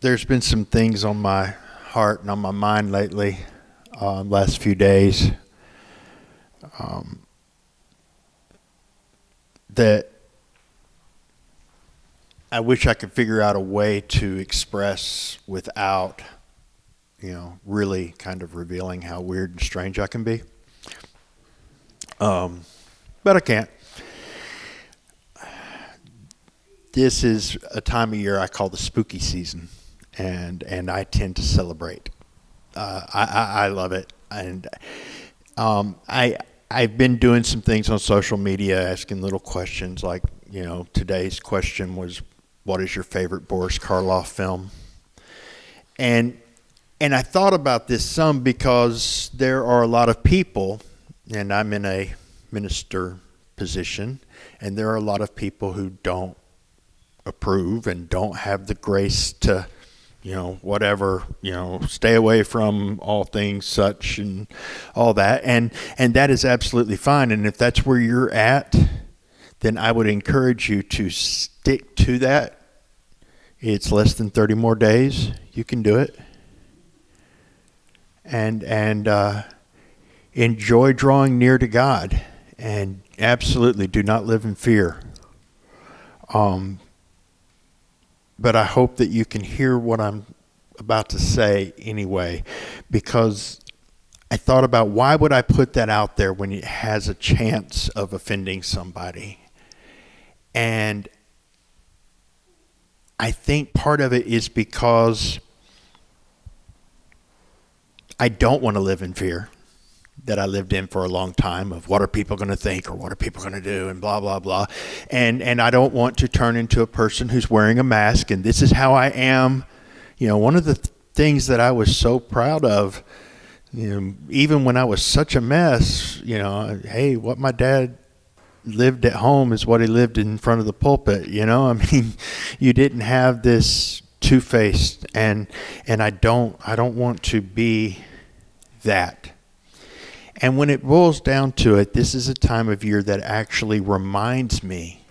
There's been some things on my heart and on my mind lately, last few days, that I wish I could figure out a way to express without, really kind of revealing how weird and strange I can be. But I can't. This is a time of year I call the spooky season, and I tend to celebrate. I love it, and I've been doing some things on social media, asking little questions like, today's question was, what is your favorite Boris Karloff film? And I thought about this some because there are a lot of people, and I'm in a minister position, and there are a lot of people who don't approve and don't have the grace to, stay away from all things such and all that. And that is absolutely fine. And if that's where you're at, then I would encourage you to stick to that. It's less than 30 more days. You can do it. And enjoy drawing near to God. And absolutely do not live in fear. But I hope that you can hear what I'm about to say anyway, because I thought about, why would I put that out there when it has a chance of offending somebody? And I think part of it is because I don't want to live in fear that I lived in for a long time of what are people going to think or what are people going to do and blah, blah, blah. And I don't want to turn into a person who's wearing a mask and this is how I am. One of the things that I was so proud of, even when I was such a mess, hey, what my dad lived at home is what he lived in front of the pulpit. You didn't have this two-faced, and I don't want to be that. And when it boils down to it, this is a time of year that actually reminds me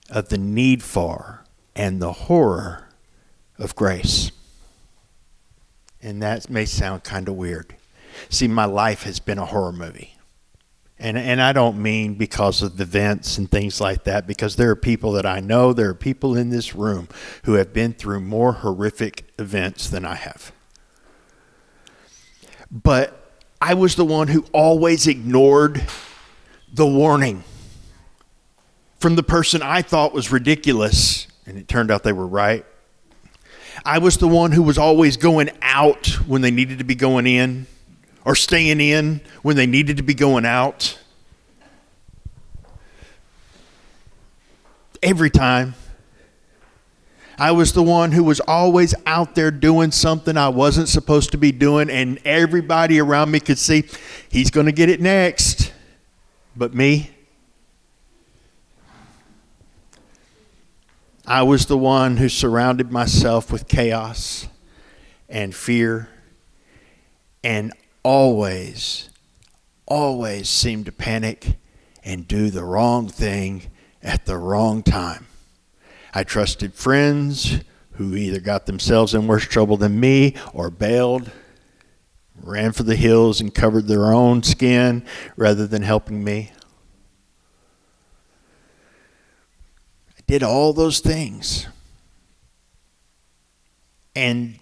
of the need for and the horror of grace. And that may sound kind of weird. See, my life has been a horror movie. And I don't mean because of events and things like that, because there are people that I know, there are people in this room who have been through more horrific events than I have. But I was the one who always ignored the warning from the person I thought was ridiculous, and it turned out they were right. I was the one who was always going out when they needed to be going in, or staying in when they needed to be going out. Every time. I was the one who was always out there doing something I wasn't supposed to be doing, and everybody around me could see, he's going to get it next. But me, I was the one who surrounded myself with chaos and fear, and always seemed to panic and do the wrong thing at the wrong time. I trusted friends who either got themselves in worse trouble than me or bailed, ran for the hills and covered their own skin rather than helping me. I did all those things. And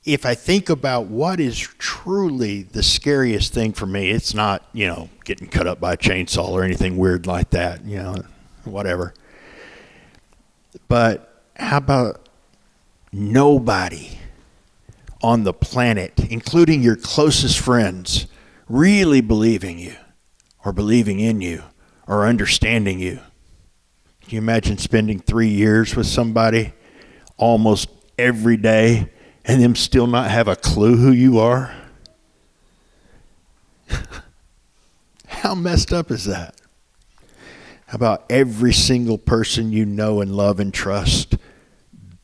if I think about what is truly the scariest thing for me, it's not, getting cut up by a chainsaw or anything weird like that, whatever. But how about nobody on the planet, including your closest friends, really believing you or believing in you or understanding you? Can you imagine spending 3 years with somebody almost every day and them still not have a clue who you are? How messed up is that? How about every single person you know and love and trust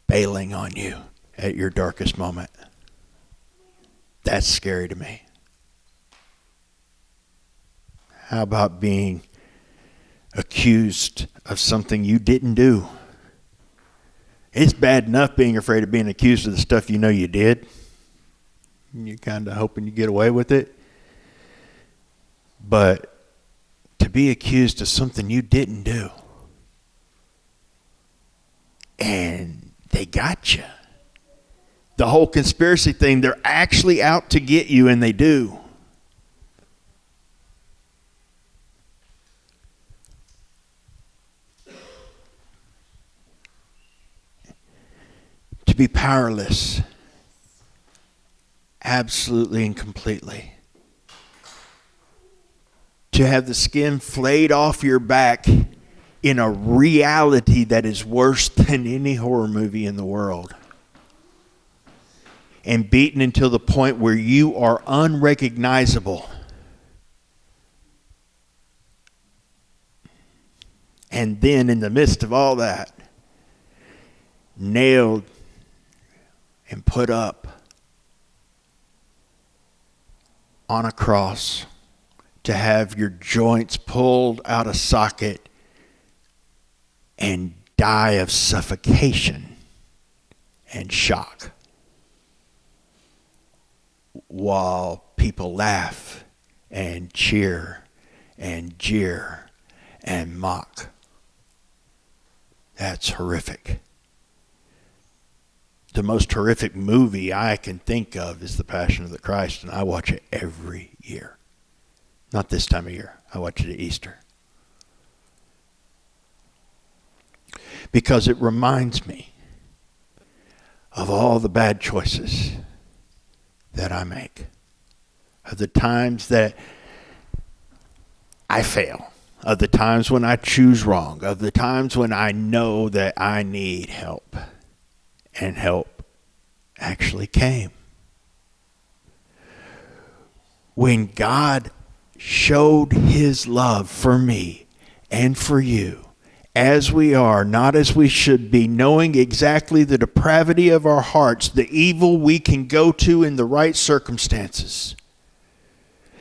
bailing on you at your darkest moment? That's scary to me. How about being accused of something you didn't do? It's bad enough being afraid of being accused of the stuff you know you did. And you're kind of hoping you get away with it. But to be accused of something you didn't do, and they got you. The whole conspiracy thing, they're actually out to get you, and they do. To be powerless, absolutely and completely. To have the skin flayed off your back in a reality that is worse than any horror movie in the world. And beaten until the point where you are unrecognizable. And then in the midst of all that, nailed and put up on a cross to have your joints pulled out of socket and die of suffocation and shock while people laugh and cheer and jeer and mock. That's horrific. The most horrific movie I can think of is The Passion of the Christ, and I watch it every year. Not this time of year. I watch it at Easter. Because it reminds me of all the bad choices that I make. Of the times that I fail. Of the times when I choose wrong. Of the times when I know that I need help. And help actually came. When God showed his love for me and for you, as we are, not as we should be, knowing exactly the depravity of our hearts, the evil we can go to in the right circumstances,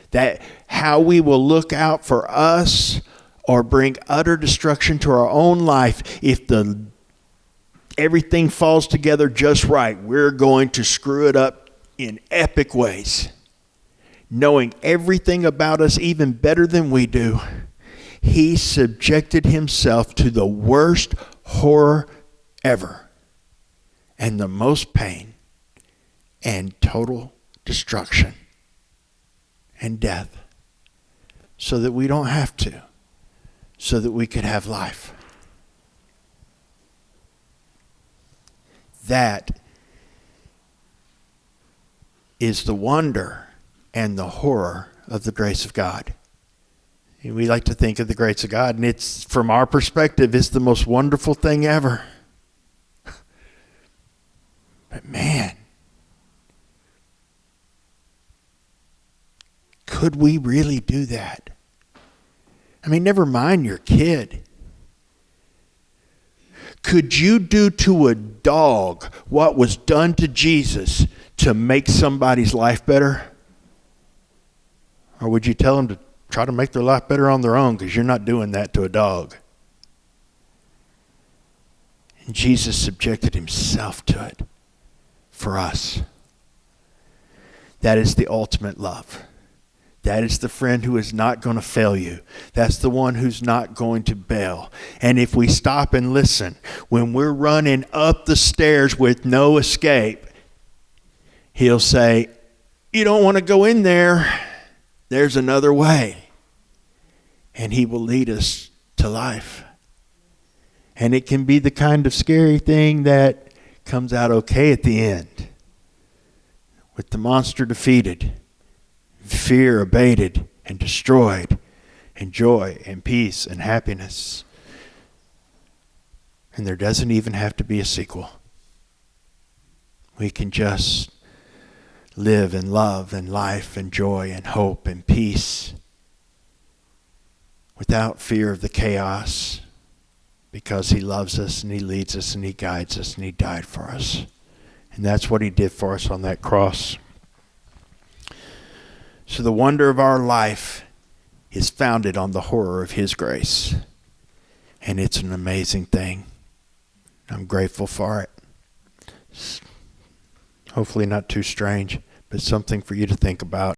that how we will look out for us or bring utter destruction to our own life if everything falls together just right. We're going to screw it up in epic ways. Knowing everything about us even better than we do, he subjected himself to the worst horror ever and the most pain and total destruction and death so that we don't have to, so that we could have life. That is the wonder and the horror of the grace of God. And we like to think of the grace of God, and it's, from our perspective, it's the most wonderful thing ever. But man, could we really do that? I mean, never mind your kid. Could you do to a dog what was done to Jesus to make somebody's life better? Or would you tell them to try to make their life better on their own, because you're not doing that to a dog? And Jesus subjected himself to it for us. That is the ultimate love. That is the friend who is not going to fail you. That's the one who's not going to bail. And if we stop and listen, when we're running up the stairs with no escape, he'll say, you don't want to go in there. There's another way. And he will lead us to life. And it can be the kind of scary thing that comes out okay at the end. With the monster defeated, fear abated and destroyed, and joy and peace and happiness. And there doesn't even have to be a sequel. We can just live in love and life and joy and hope and peace without fear of the chaos, because he loves us and he leads us and he guides us and he died for us. And that's what he did for us on that cross. So the wonder of our life is founded on the horror of his grace. And it's an amazing thing. I'm grateful for it. It's hopefully not too strange, but something for you to think about.